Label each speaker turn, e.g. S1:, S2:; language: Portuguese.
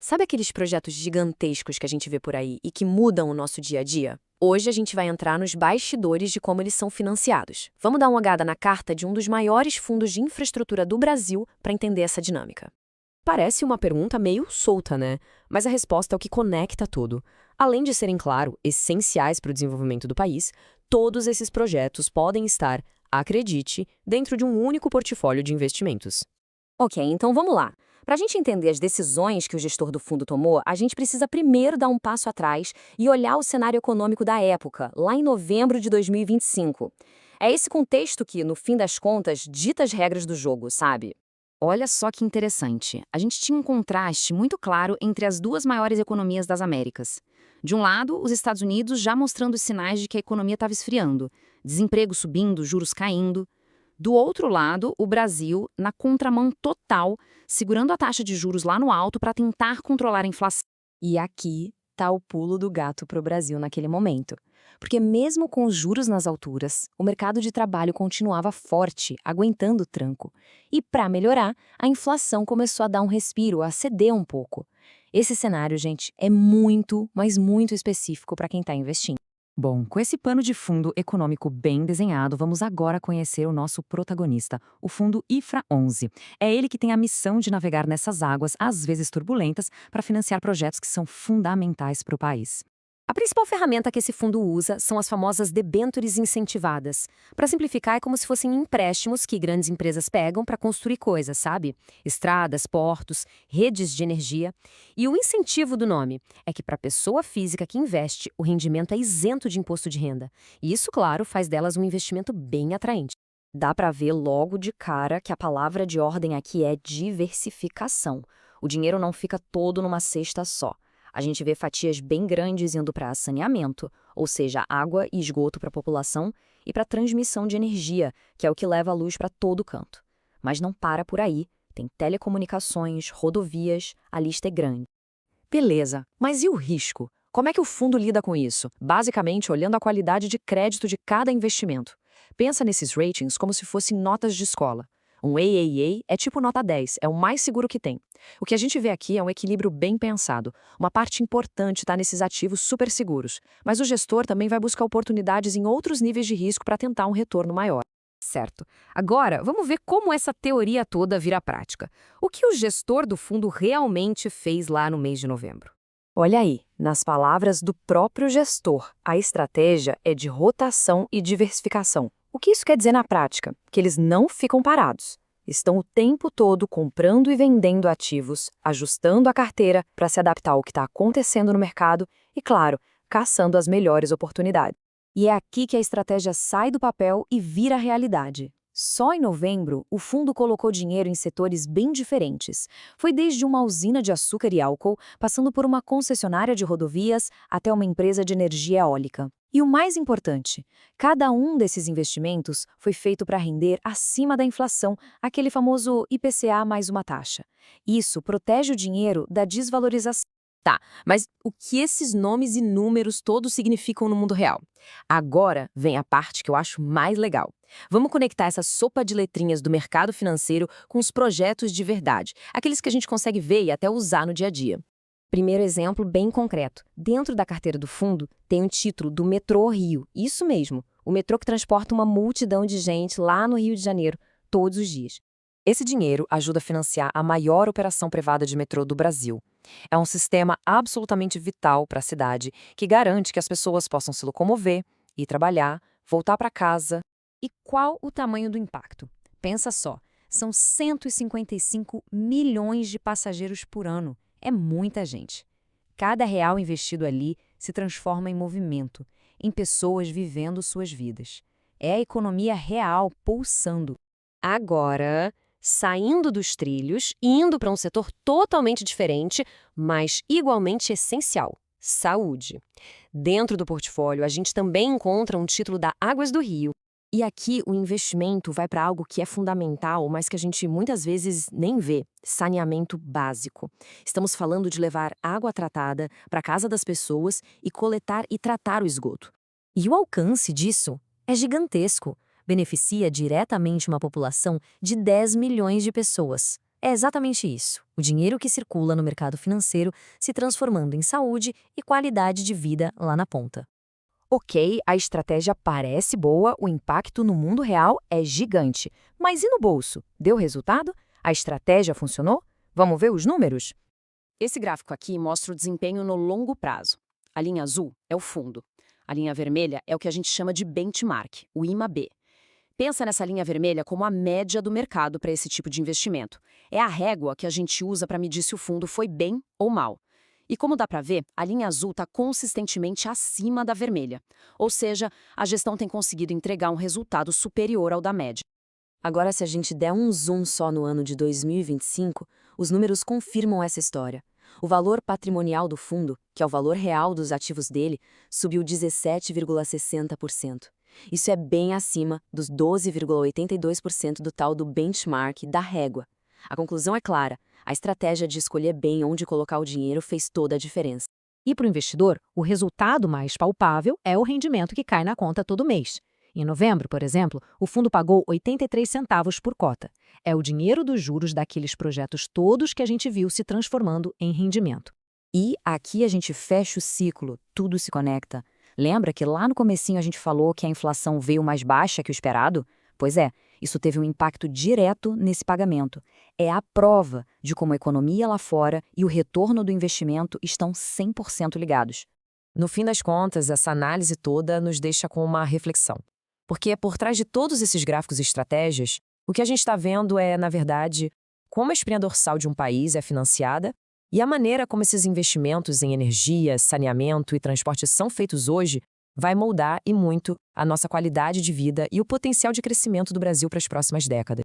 S1: Sabe aqueles projetos gigantescos que a gente vê por aí e que mudam o nosso dia a dia? Hoje a gente vai entrar nos bastidores de como eles são financiados. Vamos dar uma olhada na carta de um dos maiores fundos de infraestrutura do Brasil para entender essa dinâmica.
S2: Parece uma pergunta meio solta, né? Mas a resposta é o que conecta tudo. Além de serem, claro, essenciais para o desenvolvimento do país, todos esses projetos podem estar, acredite, dentro de um único portfólio de investimentos.
S1: Ok, então vamos lá. Para a gente entender as decisões que o gestor do fundo tomou, a gente precisa primeiro dar um passo atrás e olhar o cenário econômico da época, lá em novembro de 2025. É esse contexto que, no fim das contas, dita as regras do jogo, sabe?
S3: Olha só que interessante. A gente tinha um contraste muito claro entre as duas maiores economias das Américas. De um lado, os Estados Unidos já mostrando sinais de que a economia estava esfriando, desemprego subindo, juros caindo. Do outro lado, o Brasil, na contramão total, segurando a taxa de juros lá no alto para tentar controlar a inflação.
S1: E aqui está o pulo do gato para o Brasil naquele momento. Porque mesmo com os juros nas alturas, o mercado de trabalho continuava forte, aguentando o tranco. E para melhorar, a inflação começou a dar um respiro, a ceder um pouco. Esse cenário, gente, é muito, mas muito específico para quem está investindo.
S3: Bom, com esse pano de fundo econômico bem desenhado, vamos agora conhecer o nosso protagonista, o fundo IFRA 11. É ele que tem a missão de navegar nessas águas, às vezes turbulentas, para financiar projetos que são fundamentais para o país.
S2: A principal ferramenta que esse fundo usa são as famosas debêntures incentivadas. Para simplificar, é como se fossem empréstimos que grandes empresas pegam para construir coisas, sabe? Estradas, portos, redes de energia. E o incentivo do nome é que para a pessoa física que investe, o rendimento é isento de imposto de renda. E isso, claro, faz delas um investimento bem atraente.
S1: Dá para ver logo de cara que a palavra de ordem aqui é diversificação. O dinheiro não fica todo numa cesta só. A gente vê fatias bem grandes indo para saneamento, ou seja, água e esgoto para a população, e para transmissão de energia, que é o que leva a luz para todo canto. Mas não para por aí. Tem telecomunicações, rodovias, a lista é grande.
S2: Beleza, mas e o risco? Como é que o fundo lida com isso? Basicamente, olhando a qualidade de crédito de cada investimento. Pensa nesses ratings como se fossem notas de escola. Um AAA é tipo nota 10, é o mais seguro que tem. O que a gente vê aqui é um equilíbrio bem pensado. Uma parte importante está nesses ativos super seguros, mas o gestor também vai buscar oportunidades em outros níveis de risco para tentar um retorno maior.
S3: Certo. Agora, vamos ver como essa teoria toda vira prática. O que o gestor do fundo realmente fez lá no mês de novembro?
S1: Olha aí, nas palavras do próprio gestor, a estratégia é de rotação e diversificação. O que isso quer dizer na prática? Que eles não ficam parados. Estão o tempo todo comprando e vendendo ativos, ajustando a carteira para se adaptar ao que está acontecendo no mercado e, claro, caçando as melhores oportunidades. E é aqui que a estratégia sai do papel e vira realidade. Só em novembro, o fundo colocou dinheiro em setores bem diferentes. Foi desde uma usina de açúcar e álcool, passando por uma concessionária de rodovias, até uma empresa de energia eólica. E o mais importante, cada um desses investimentos foi feito para render acima da inflação, aquele famoso IPCA mais uma taxa. Isso protege o dinheiro da desvalorização.
S2: Tá, mas o que esses nomes e números todos significam no mundo real? Agora vem a parte que eu acho mais legal. Vamos conectar essa sopa de letrinhas do mercado financeiro com os projetos de verdade, aqueles que a gente consegue ver e até usar no dia a dia.
S1: Primeiro exemplo bem concreto. Dentro da carteira do fundo tem um título do Metrô Rio. Isso mesmo, o metrô que transporta uma multidão de gente lá no Rio de Janeiro, todos os dias.
S2: Esse dinheiro ajuda a financiar a maior operação privada de metrô do Brasil. É um sistema absolutamente vital para a cidade que garante que as pessoas possam se locomover, ir trabalhar, voltar para casa.
S3: E qual o tamanho do impacto? Pensa só, são 155 milhões de passageiros por ano. É muita gente. Cada real investido ali se transforma em movimento, em pessoas vivendo suas vidas. É a economia real pulsando.
S2: Agora, saindo dos trilhos e indo para um setor totalmente diferente, mas igualmente essencial: saúde. Dentro do portfólio, a gente também encontra um título da Águas do Rio. E aqui o investimento vai para algo que é fundamental, mas que a gente muitas vezes nem vê: saneamento básico. Estamos falando de levar água tratada para a casa das pessoas e coletar e tratar o esgoto. E o alcance disso é gigantesco. Beneficia diretamente uma população de 10 milhões de pessoas. É exatamente isso. O dinheiro que circula no mercado financeiro se transformando em saúde e qualidade de vida lá na ponta.
S1: Ok, a estratégia parece boa, o impacto no mundo real é gigante. Mas e no bolso? Deu resultado? A estratégia funcionou? Vamos ver os números?
S4: Esse gráfico aqui mostra o desempenho no longo prazo. A linha azul é o fundo. A linha vermelha é o que a gente chama de benchmark, o IMAB. Pensa nessa linha vermelha como a média do mercado para esse tipo de investimento. É a régua que a gente usa para medir se o fundo foi bem ou mal. E como dá para ver, a linha azul está consistentemente acima da vermelha. Ou seja, a gestão tem conseguido entregar um resultado superior ao da média.
S1: Agora, se a gente der um zoom só no ano de 2025, os números confirmam essa história. O valor patrimonial do fundo, que é o valor real dos ativos dele, subiu 17,60%. Isso é bem acima dos 12,82% do tal do benchmark da régua. A conclusão é clara: a estratégia de escolher bem onde colocar o dinheiro fez toda a diferença.
S5: E para o investidor, o resultado mais palpável é o rendimento que cai na conta todo mês. Em novembro, por exemplo, o fundo pagou 83 centavos por cota. É o dinheiro dos juros daqueles projetos todos que a gente viu se transformando em rendimento.
S1: E aqui a gente fecha o ciclo, tudo se conecta. Lembra que lá no comecinho a gente falou que a inflação veio mais baixa que o esperado? Pois é, isso teve um impacto direto nesse pagamento. É a prova de como a economia lá fora e o retorno do investimento estão 100% ligados.
S2: No fim das contas, essa análise toda nos deixa com uma reflexão. Porque por trás de todos esses gráficos e estratégias, o que a gente está vendo é, na verdade, como a espinha dorsal de um país é financiada e a maneira como esses investimentos em energia, saneamento e transporte são feitos hoje vai moldar e muito a nossa qualidade de vida e o potencial de crescimento do Brasil para as próximas décadas.